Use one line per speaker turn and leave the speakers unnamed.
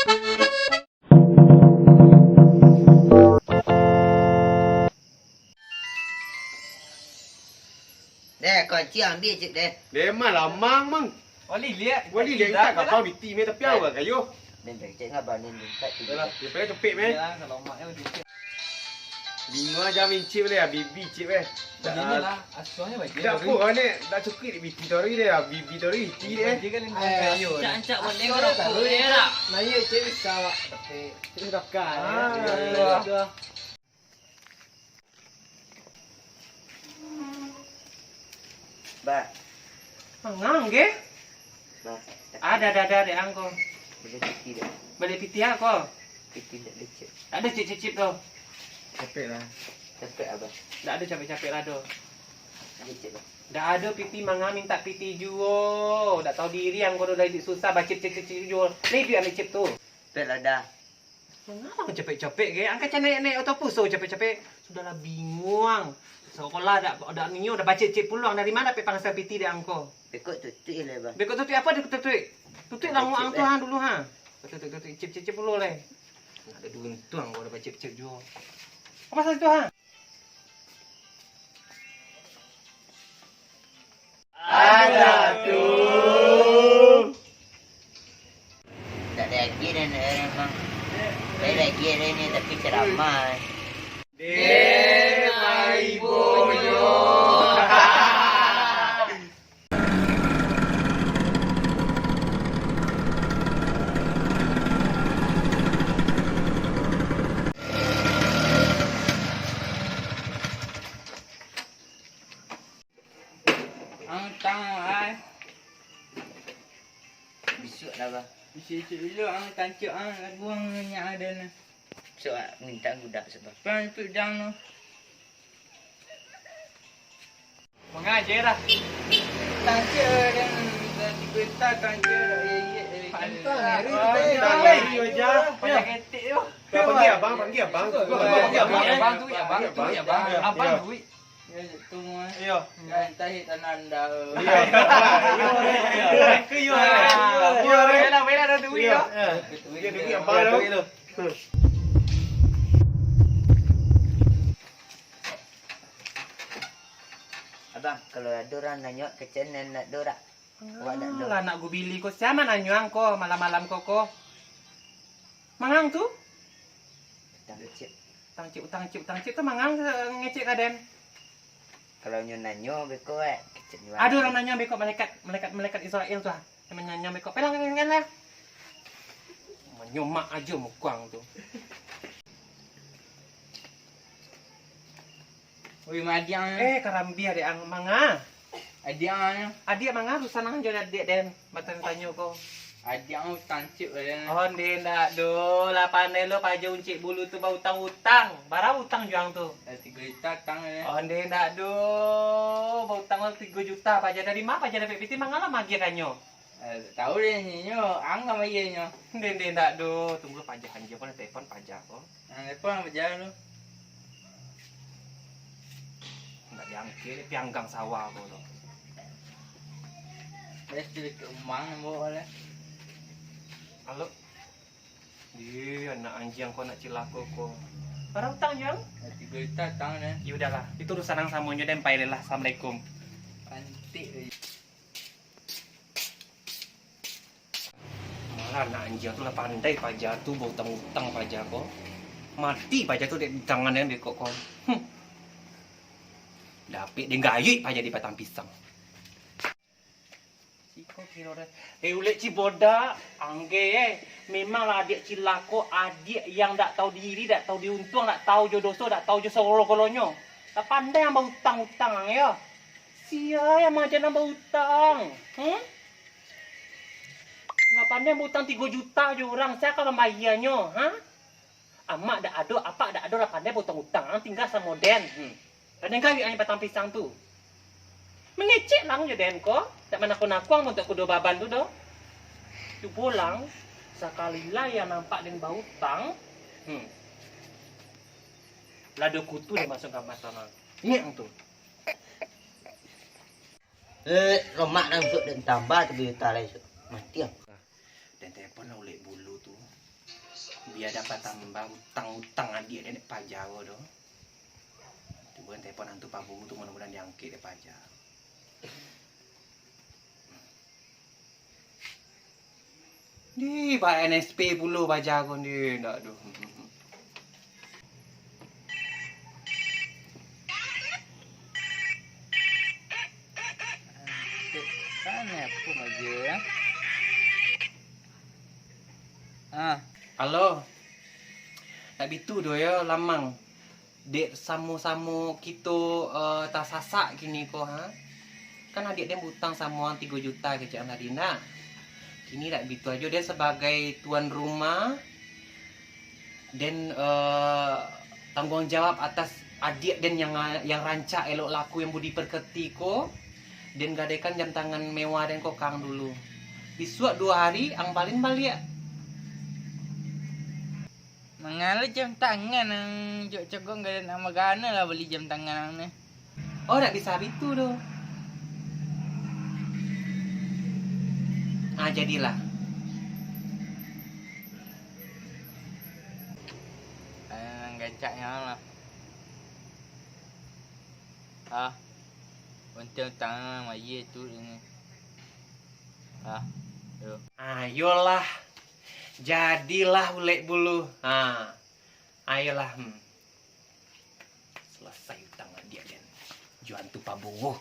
Deh, kunci ambil cik deh.
Memang lah mang.
Wali lihat.
Wali lihat tak kapal biti me tapi awak kayu.
Dan cik ngabar ni tak
Yalah, dia pakai cepik me.
Ya, kalau maknya lebih cik.
Bingung aja cip le, bibi cip eh.
Begini lah, asuhnya baik.
Tak apa ni, dah cukup di biti tori dia, bibi tori ti dia.
Dia kan kayu.
Cak-cak boleh ngerokok dia tak?
Naya cik bisa awak tapi cik dokar.
Ah,
Ba.
Mengang ke?
Ba.
Ada dek angko.
Boleh piti dah.
Balik piti aku.
Piti tak ada cik.
Ada cip-cip tu.
cepik lah.
Capek abah.
Tak ada capek-capek lah tu.
Ada cik bah.
Dah ada piti manga minta piti jual. Tak tahu diri angko dah lagi susah baca cip jual. Ni dia ambil cip tu.
Pet lah dah.
Mengapa capek-capek ke? Angkat macam naik-naik autobus tu capek-capek. Sudahlah bingung. Sekolah dah ni dah baca cip peluang dari mana dapat pangsa piti dia angko.
Bekot tutup lah bah.
Bekot tutup apa dia tutup? Tutup lah muang tu ha dulu ha. Tutup cip puluh leh. Ada duntung kau dah baca cip jual. Apa pasal tu ha?
Ada tu.
Tak ada lagi dah memang. Saya lagi ada ni tapi ceramah.
Demai boyo.
Angtang ai.
Besok lah bah.
Cik dulu ang tancuk ang buang minyak ada ni.
Besok minta budak sebab.
Pan tu jang no.
Mengajar dah.
Tancuk dan kita tancuk ye.
Pantang lagi aja.
Banyak ketik tu.
Panggil abang.
Abang tu ya bang.
Abang duit.
Ya tunggu.
Yo.
Yang tahi tananda.
Ke yo. Bela dah duit yo.
Dia duit abang tu.
Abang, kalau ada orang nanya kecil nak dorak. Awak nak dorak.
Lah nak gu bili ko siapa nanyang ko malam-malam ko. Mangang tu?
Tak kecil.
Utang cip tu mangang ngecek kaden.
Kalau nyo nanya beko kecil ni.
Ada orang nanya beko malaikat Israel tu ha. Yang nanya beko pelang kan lah. Menyomak aja mukuang tu.
Oi madiang.
Karambi ada ang manga.
Adiang.
Adik manga susah nang jadi adik den. Matan tanya ko.
Adiang tancuk ada.
Oh den dak do lah pandai lo paja uncik bulu tu bau utang. Barang utang juang tu.
3 juta tang ada.
Oh den dak do bau utang 3 juta paja dari mana paja dapat piti mangala magi kanyo.
Tahu deh nyo, ang sama ye nyo.
Den dak do tunggu paja hanja ko telepon paja ko.
Apa berjalan lu?
Enggak diangkir pianggang sawah ko lo.
Besti ke umang boleh.
Halo. Dia anak anjing kau nak cilaka ko. Barang utang jang?
3 juta tang ada.
Ya udahlah, itu urusan nang samonyo dan pailelah. Assalamualaikum.
Pantik.
Malah anak anjing tu lah pandai paja tu bau utang paja ko. Mati paja tu di tangan yang dekok ko. Dapik dia gayik paja di batang pisang. Siko kira dah. Ulet ci bodak, angge memanglah adik cilako, adik yang tak tahu diri, tak tahu diuntung, tak tahu jodoh, tak tahu jo solo-kolonyo. Tak pandai yang utang-utang ya. Sia yang macam nambah utang. Nggak pandai utang 3 juta je orang, saya akan membayarnya, ha? Amak dak ada, apa dak ada lah pandai utang-utang, tinggal sama den. Kadang kali hanya batang pisang tu. Mengecek lang je den ko. Tak mana aku untuk kudo baban tu doh. Tu pulang sekali lah yang nampak dengan bau utang. Lado kutu dia masuk ke mata nang. Ni ang tu.
Lemak nang untuk dan tambah 3 juta lah esok. Mati ah.
Dan telepon lah ulik bulu tu. Biar dapat tambah utang-utang adik dia pajak doh. Tiba telepon hantu pabumu tuh mudah-mudahan diangkit dia pajak. Di Pak NSP puluh pajak kon di ndak aduh.
Sana apa aja ya? Ah,
Halo. Tak bitu doh ya lamang. Dek samu-samu kita tak sasak kini ko ha. Kan adik dia butang sama 3 juta ke Cik Amadina. Kini tak bitu aja dia sebagai tuan rumah dan tanggung jawab atas adik dan yang rancak elok laku yang budi perketi ko dan gadaikan jam tangan mewah dan ko kang dulu. Bisuak 2 hari ang paling balik.
mengalah jam tangan yang cok-cokong gak ada nama gana lah beli jam tangan ni.
Oh, tak bisa itu doh. Ah, jadilah.
Gacaknya lah. Ah, untung tangan maya tu ini. Ah, yo.
Ayolah. Jadilah ulek bulu. Ah. Ayolah. Selesai utang dia dan juan tu pabungu.